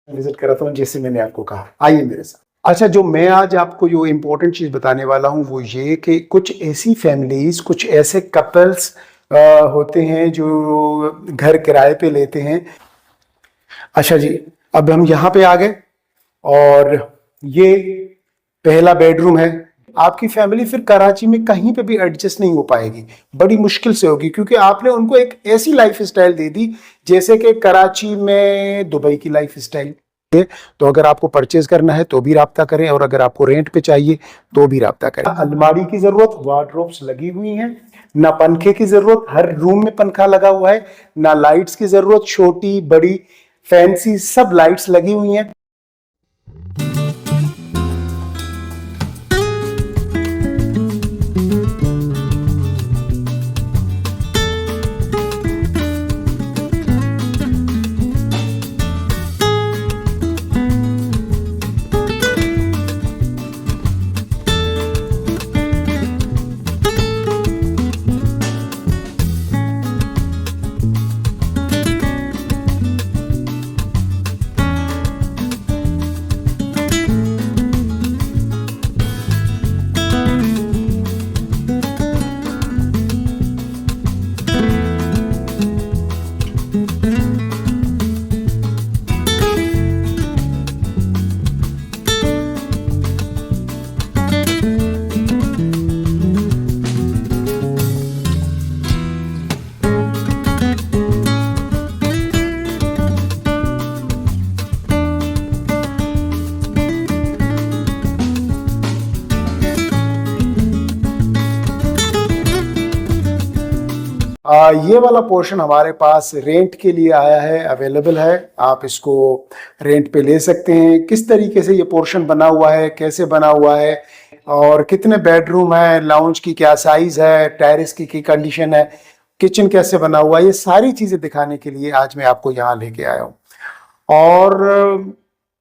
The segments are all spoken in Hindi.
विजिट करा था जैसे मैंने आपको कहा। आइए मेरे साथ। अच्छा, जो मैं आज आपको जो इम्पोर्टेंट चीज़ बताने वाला हूँ वो ये कि कुछ ऐसी फैमिलीज, कुछ ऐसे कपल्स होते हैं जो घर किराए पे लेते हैं। अच्छा जी, अब हम यहाँ पे आ गए और ये पहला बेडरूम है। आपकी फैमिली फिर कराची में कहीं पे भी एडजस्ट नहीं हो पाएगी, बड़ी मुश्किल से होगी, क्योंकि आपने उनको एक ऐसी लाइफ स्टाइल दे दी जैसे कि कराची में दुबई की लाइफ स्टाइल। तो अगर आपको परचेज करना है तो भी राब्ता करें, और अगर आपको रेंट पे चाहिए तो भी राब्ता करें। अलमारी की जरूरत, वार्डरोब्स लगी हुई हैं, ना पंखे की जरूरत, हर रूम में पंखा लगा हुआ है, ना लाइट्स की जरूरत, छोटी बड़ी फैंसी सब लाइट्स लगी हुई हैं। ये वाला पोर्शन हमारे पास रेंट के लिए आया है, अवेलेबल है। आप इसको रेंट पे ले सकते हैं। किस तरीके से ये पोर्शन बना हुआ है, कैसे बना हुआ है, और कितने बेडरूम है, लाउंज की क्या साइज है, टेरेस की कंडीशन है, किचन कैसे बना हुआ है, ये सारी चीजें दिखाने के लिए आज मैं आपको यहाँ लेके आया हूँ। और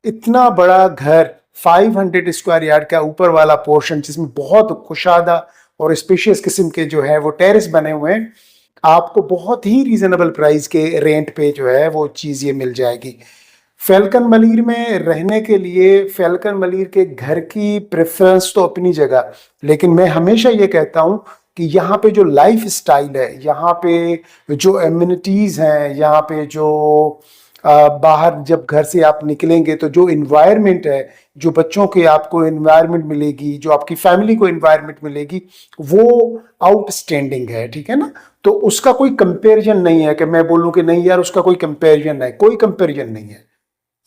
इतना बड़ा घर, 500 स्क्वायर यार्ड का ऊपर वाला पोर्शन, जिसमें बहुत कुशादा और स्पेशियस किस्म के जो है वो टेरेस बने हुए हैं, आपको बहुत ही रीजनेबल प्राइस के रेंट पे जो है वो चीज़ ये मिल जाएगी। फैल्कन मलीर में रहने के लिए फैल्कन मलीर के घर की प्रेफरेंस तो अपनी जगह, लेकिन मैं हमेशा ये कहता हूँ कि यहाँ पे जो लाइफ स्टाइल है, यहाँ पे जो एमिनिटीज़ हैं, यहाँ पे जो बाहर जब घर से आप निकलेंगे तो जो इन्वायरमेंट है, जो बच्चों के आपको इन्वायरमेंट मिलेगी, जो आपकी फैमिली को इन्वायरमेंट मिलेगी, वो आउटस्टैंडिंग है। ठीक है ना? तो उसका कोई कंपैरिजन नहीं है कि मैं बोलूं कि नहीं यार उसका कोई कंपैरिजन है, कोई कंपैरिजन नहीं है।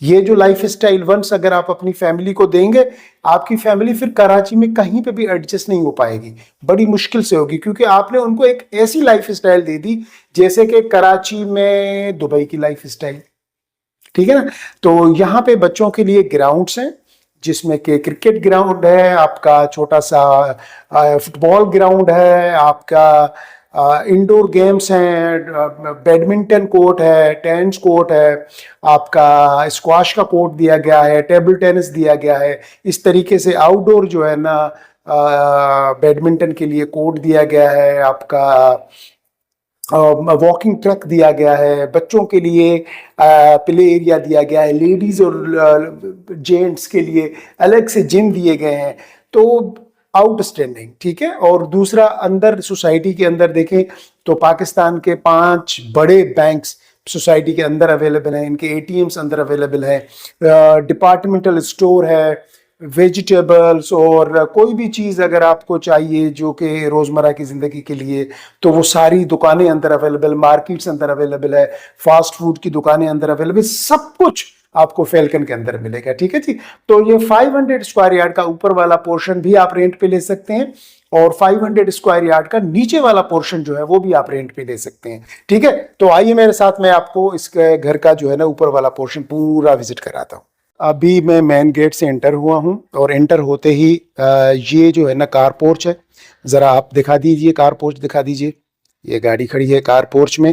ये जो लाइफ स्टाइल वंस अगर आप अपनी फैमिली को देंगे, आपकी फैमिली फिर कराची में कहीं पे भी एडजस्ट नहीं हो पाएगी, बड़ी मुश्किल से होगी, क्योंकि आपने उनको एक ऐसी लाइफ स्टाइल दे दी जैसे कि कराची में दुबई की लाइफ स्टाइल। ठीक है ना? तो यहाँ पे बच्चों के लिए ग्राउंड्स हैं, जिसमें कि क्रिकेट ग्राउंड है, आपका छोटा सा फुटबॉल ग्राउंड है, आपका इंडोर गेम्स हैं, बैडमिंटन कोर्ट है, टेनिस कोर्ट है, आपका स्क्वाश का कोर्ट दिया गया है, टेबल टेनिस दिया गया है। इस तरीके से आउटडोर जो है ना, बैडमिंटन के लिए कोर्ट दिया गया है, आपका वॉकिंग ट्रैक दिया गया है, बच्चों के लिए प्ले एरिया दिया गया है, लेडीज और जेंट्स के लिए अलग से जिम दिए गए हैं। तो आउटस्टैंडिंग। ठीक है? और दूसरा, अंदर सोसाइटी के अंदर देखें तो पाकिस्तान के 5 बड़े बैंक्स सोसाइटी के अंदर अवेलेबल हैं, इनके एटीएम्स अंदर अवेलेबल हैं, डिपार्टमेंटल स्टोर है, वेजिटेबल्स और कोई भी चीज़ अगर आपको चाहिए जो कि रोज़मर्रा की ज़िंदगी के लिए, तो वो सारी दुकानें अंदर अवेलेबल, मार्केट्स अंदर अवेलेबल है, फास्ट फूड की दुकानें अंदर अवेलेबल, सब कुछ आपको फैल्कन के अंदर मिलेगा। ठीक है जी? तो ये 500 स्क्वायर यार्ड का ऊपर वाला पोर्शन भी आप रेंट पे ले सकते हैं, और 500 स्क्वायर यार्ड का नीचे वाला पोर्शन जो है वो भी आप रेंट पे ले सकते हैं। ठीक है? तो आइए मेरे साथ, मैं आपको इस घर का जो है ना ऊपर वाला पोर्शन पूरा विजिट कराता हूँ। अभी मैं मेन गेट से एंटर हुआ हूँ, और एंटर होते ही ये जो है ना कार पोर्च है। ज़रा आप दिखा दीजिए, कार पोर्च दिखा दीजिए। ये गाड़ी खड़ी है कार पोर्च में,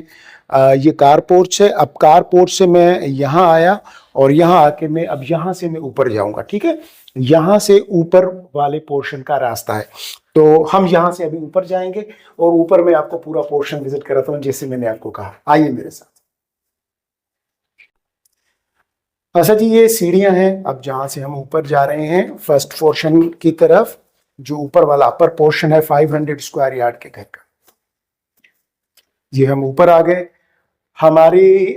ये कार पोर्च है। अब कार पोर्च से मैं यहाँ आया, और यहाँ आके मैं अब यहाँ से मैं ऊपर जाऊँगा। ठीक है? यहाँ से ऊपर वाले पोर्शन का रास्ता है, तो हम यहाँ से अभी ऊपर जाएंगे, और ऊपर मैं आपको पूरा पोर्शन विजिट कराता हूँ जैसे मैंने आपको कहा। आइए मेरे साथ। अच्छा जी, ये सीढ़ियां हैं अब जहां से हम ऊपर जा रहे हैं फर्स्ट पोर्शन की तरफ। जो ऊपर वाला अपर पोर्शन है 500 स्क्वायर यार्ड के घर का। ये हम ऊपर आ गए। हमारी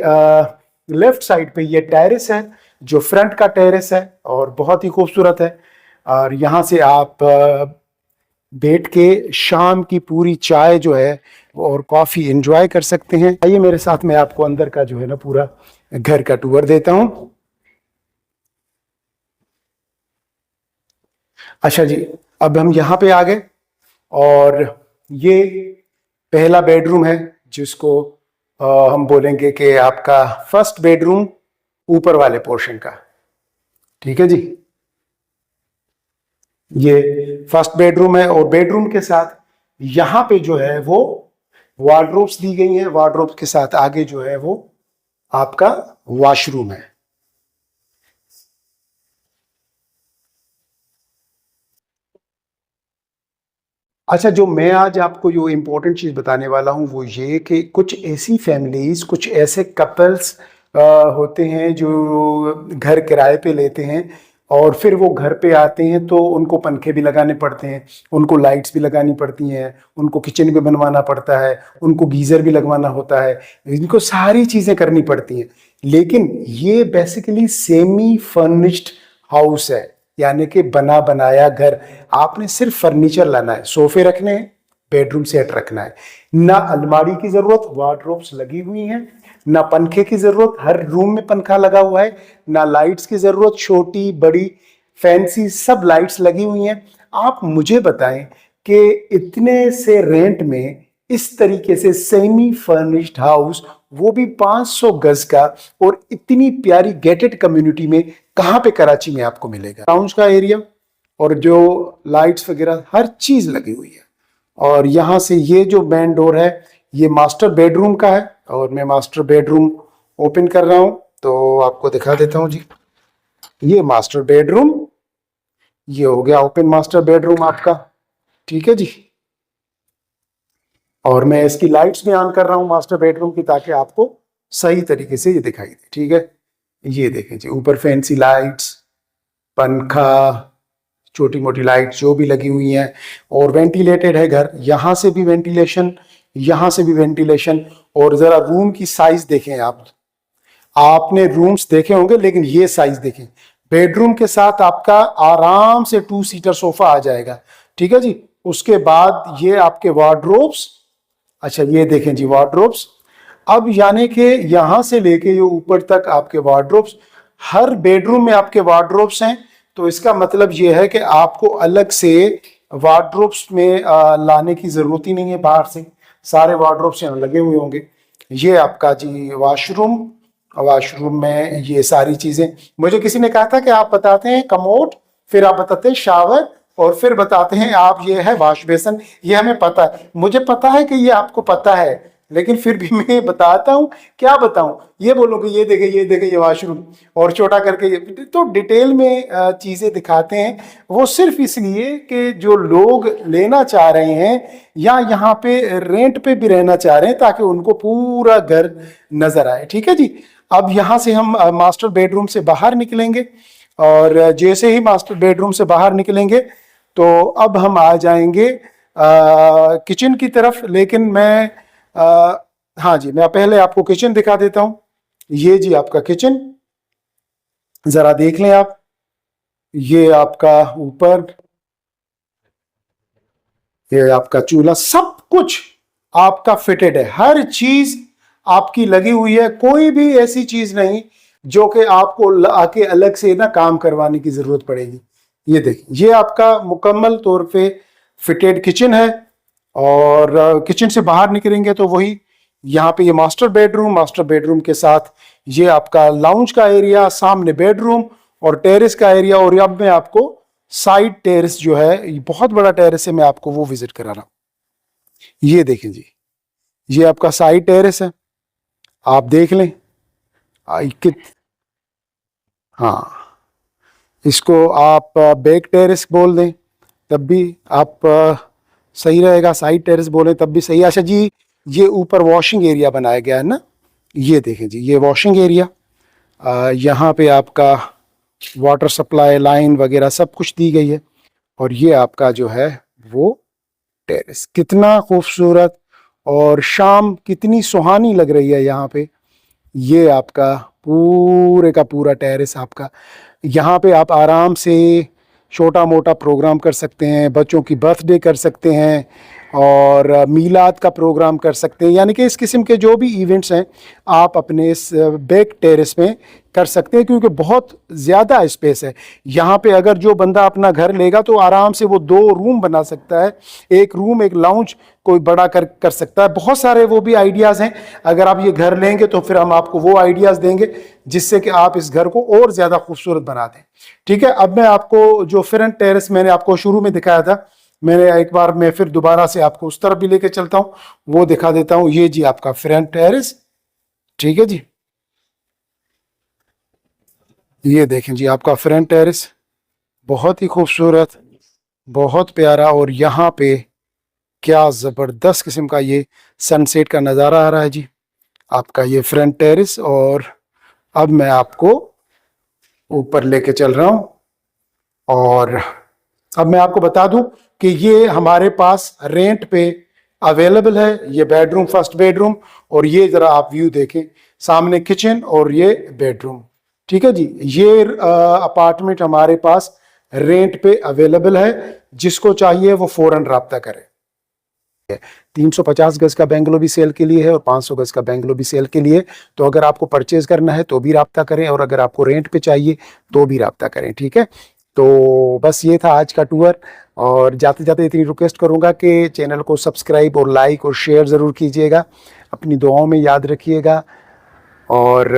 लेफ्ट साइड पे ये टेरेस है, जो फ्रंट का टेरेस है और बहुत ही खूबसूरत है। और यहाँ से आप बैठ के शाम की पूरी चाय जो है और कॉफी एंजॉय कर सकते हैं। आइए मेरे साथ, मैं आपको अंदर का जो है ना पूरा घर का टूर देता हूँ। अच्छा जी, अब हम यहाँ पे आ गए और ये पहला बेडरूम है, जिसको हम बोलेंगे कि आपका फर्स्ट बेडरूम ऊपर वाले पोर्शन का। ठीक है जी, ये फर्स्ट बेडरूम है और बेडरूम के साथ यहाँ पे जो है वो वार्डरोब्स दी गई हैं। वार्डरोब्स के साथ आगे जो है वो आपका वॉशरूम है। अच्छा, जो मैं आज आपको जो इम्पोर्टेंट चीज़ बताने वाला हूँ वो ये कि कुछ ऐसी फैमिलीज, कुछ ऐसे कपल्स होते हैं जो घर किराए पे लेते हैं और फिर वो घर पे आते हैं तो उनको पंखे भी लगाने पड़ते हैं, उनको लाइट्स भी लगानी पड़ती हैं, उनको किचन भी बनवाना पड़ता है, उनको गीज़र भी लगवाना होता है, इनको सारी चीज़ें करनी पड़ती हैं। लेकिन ये बेसिकली सेमी फर्निश्ड हाउस है, यानी कि बना बनाया घर। आपने सिर्फ फर्नीचर लाना है, सोफे रखने हैं, बेडरूम सेट रखना है। ना अलमारी की जरूरत, वार्डरोब्स लगी हुई हैं। ना पंखे की जरूरत, हर रूम में पंखा लगा हुआ है। ना लाइट्स की जरूरत, छोटी बड़ी फैंसी सब लाइट्स लगी हुई हैं। आप मुझे बताएं कि इतने से रेंट में इस तरीके से सेमी फर्निश्ड हाउस, वो भी 500 गज का और इतनी प्यारी गेटेड कम्युनिटी में, कहां पे कराची में आपको मिलेगा? लाउंज का एरिया और जो लाइट्स वगैरह हर चीज लगी हुई है। और यहां से ये जो मेन डोर है ये मास्टर बेडरूम का है और मैं मास्टर बेडरूम ओपन कर रहा हूं तो आपको दिखा देता हूं जी। ये मास्टर बेडरूम, ये हो गया ओपन मास्टर बेडरूम आपका। ठीक है जी, और मैं इसकी लाइट्स भी ऑन कर रहा हूं मास्टर बेडरूम की, ताकि आपको सही तरीके से ये दिखाई दे। ठीक है, ये देखें जी, ऊपर फैंसी लाइट्स, पंखा, छोटी मोटी लाइट जो भी लगी हुई हैं और वेंटिलेटेड है घर। यहाँ से भी वेंटिलेशन, यहाँ से भी वेंटिलेशन। और जरा रूम की साइज देखें आप। आपने रूम्स देखे होंगे लेकिन ये साइज देखें। बेडरूम के साथ आपका आराम से 2 सीटर सोफा आ जाएगा। ठीक है जी, उसके बाद ये आपके वार्डरोब्स। अच्छा, ये देखें जी वार्डरोब्स। अब यानी कि यहां से लेके ये ऊपर तक आपके वार्डरोब्स, हर बेडरूम में आपके वार्डरोब्स हैं। तो इसका मतलब ये है कि आपको अलग से वार्डरोब्स में लाने की जरूरत ही नहीं है बाहर से, सारे वार्डरोब्स यहाँ लगे हुए होंगे। ये आपका जी वॉशरूम। वॉशरूम में ये सारी चीजें, मुझे किसी ने कहा था कि आप बताते हैं कमोड, फिर आप बताते हैं शावर, और फिर बताते हैं आप ये है वॉश बेसन। ये हमें पता है, मुझे पता है कि ये आपको पता है, लेकिन फिर भी मैं बताता हूँ। क्या बताऊं? ये बोलो कि ये देखे ये वॉशरूम, और छोटा करके ये। तो डिटेल में चीजें दिखाते हैं, वो सिर्फ इसलिए कि जो लोग लेना चाह रहे हैं या यहाँ पे रेंट पे भी रहना चाह रहे हैं, ताकि उनको पूरा घर नजर आए। ठीक है जी, अब यहाँ से हम मास्टर बेडरूम से बाहर निकलेंगे, और जैसे ही मास्टर बेडरूम से बाहर निकलेंगे तो अब हम आ जाएंगे किचन की तरफ। लेकिन मैं हाँ जी, मैं पहले आपको किचन दिखा देता हूं। ये जी आपका किचन, जरा देख लें आप। ये आपका ऊपर, ये आपका चूल्हा, सब कुछ आपका फिटेड है, हर चीज आपकी लगी हुई है। कोई भी ऐसी चीज नहीं जो कि आपको आके अलग से ना काम करवाने की जरूरत पड़ेगी। ये देखिए, ये आपका मुकम्मल तौर पे फिटेड किचन है। और किचन से बाहर निकलेंगे तो वही, यहाँ पे ये मास्टर बेडरूम, मास्टर बेडरूम के साथ ये आपका लाउंज का एरिया, सामने बेडरूम और टेरेस का एरिया। और अब मैं आपको साइड टेरेस जो है, बहुत बड़ा टेरेस है, मैं आपको वो विजिट करा रहा हूं। ये देखें जी, ये आपका साइड टेरेस है, आप देख लें। कित हाँ, इसको आप बैक टेरेस बोल दें तब भी आप सही रहेगा, साइड टेरेस बोले तब भी सही। अच्छा जी, ये ऊपर वॉशिंग एरिया बनाया गया है ना, ये देखें जी, ये वॉशिंग एरिया। यहाँ पे आपका वाटर सप्लाई लाइन वगैरह सब कुछ दी गई है। और ये आपका जो है वो टेरेस, कितना खूबसूरत और शाम कितनी सुहानी लग रही है यहाँ पे। ये आपका पूरे का पूरा टेरेस आपका, यहाँ पे आप आराम से छोटा मोटा प्रोग्राम कर सकते हैं, बच्चों की बर्थडे कर सकते हैं और मीलाद का प्रोग्राम कर सकते हैं। यानी कि इस किस्म के जो भी इवेंट्स हैं आप अपने इस बैक टेरेस में कर सकते हैं, क्योंकि बहुत ज़्यादा स्पेस है यहाँ पे। अगर जो बंदा अपना घर लेगा तो आराम से वो 2 रूम बना सकता है, एक रूम एक लाउंज कोई बड़ा कर सकता है। बहुत सारे वो भी आइडियाज़ हैं। अगर आप ये घर लेंगे तो फिर हम आपको वो आइडियाज़ देंगे जिससे कि आप इस घर को और ज़्यादा खूबसूरत बना दें। ठीक है, अब मैं आपको जो फ्रंट टेरेस मैंने आपको शुरू में दिखाया था, मैंने एक बार मैं फिर दोबारा से आपको उस तरफ भी लेके चलता हूँ, वो दिखा देता हूँ। ये जी आपका फ्रंट टेरेस, ठीक है जी, ये देखें जी आपका फ्रंट टेरेस, बहुत ही खूबसूरत, बहुत प्यारा। और यहाँ पे क्या ज़बरदस्त किस्म का ये सनसेट का नज़ारा आ रहा है जी, आपका ये फ्रंट टेरेस। और अब मैं आपको ऊपर लेके चल रहा हूँ और अब मैं आपको बता दूं कि ये हमारे पास रेंट पे अवेलेबल है। ये बेडरूम, फर्स्ट बेडरूम, और ये जरा आप व्यू देखें, सामने किचन और ये बेडरूम। ठीक है जी, ये अपार्टमेंट हमारे पास रेंट पे अवेलेबल है, जिसको चाहिए वो फौरन राब्ता करे। 350 गज का बेंगलो भी सेल के लिए है और 500 गज का बेंगलो भी सेल के लिए। तो अगर आपको परचेज करना है तो भी राब्ता करें, और अगर आपको रेंट पे चाहिए तो भी राब्ता करें। ठीक है, तो बस ये था आज का टूर। और जाते जाते इतनी रिक्वेस्ट करूंगा कि चैनल को सब्सक्राइब और लाइक और शेयर ज़रूर कीजिएगा, अपनी दुआओं में याद रखिएगा। और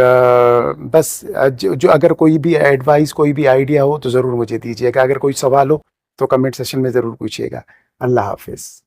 बस जो अगर कोई भी एडवाइस, कोई भी आइडिया हो तो ज़रूर मुझे दीजिएगा। अगर कोई सवाल हो तो कमेंट सेशन में ज़रूर पूछिएगा। अल्लाह हाफिज़।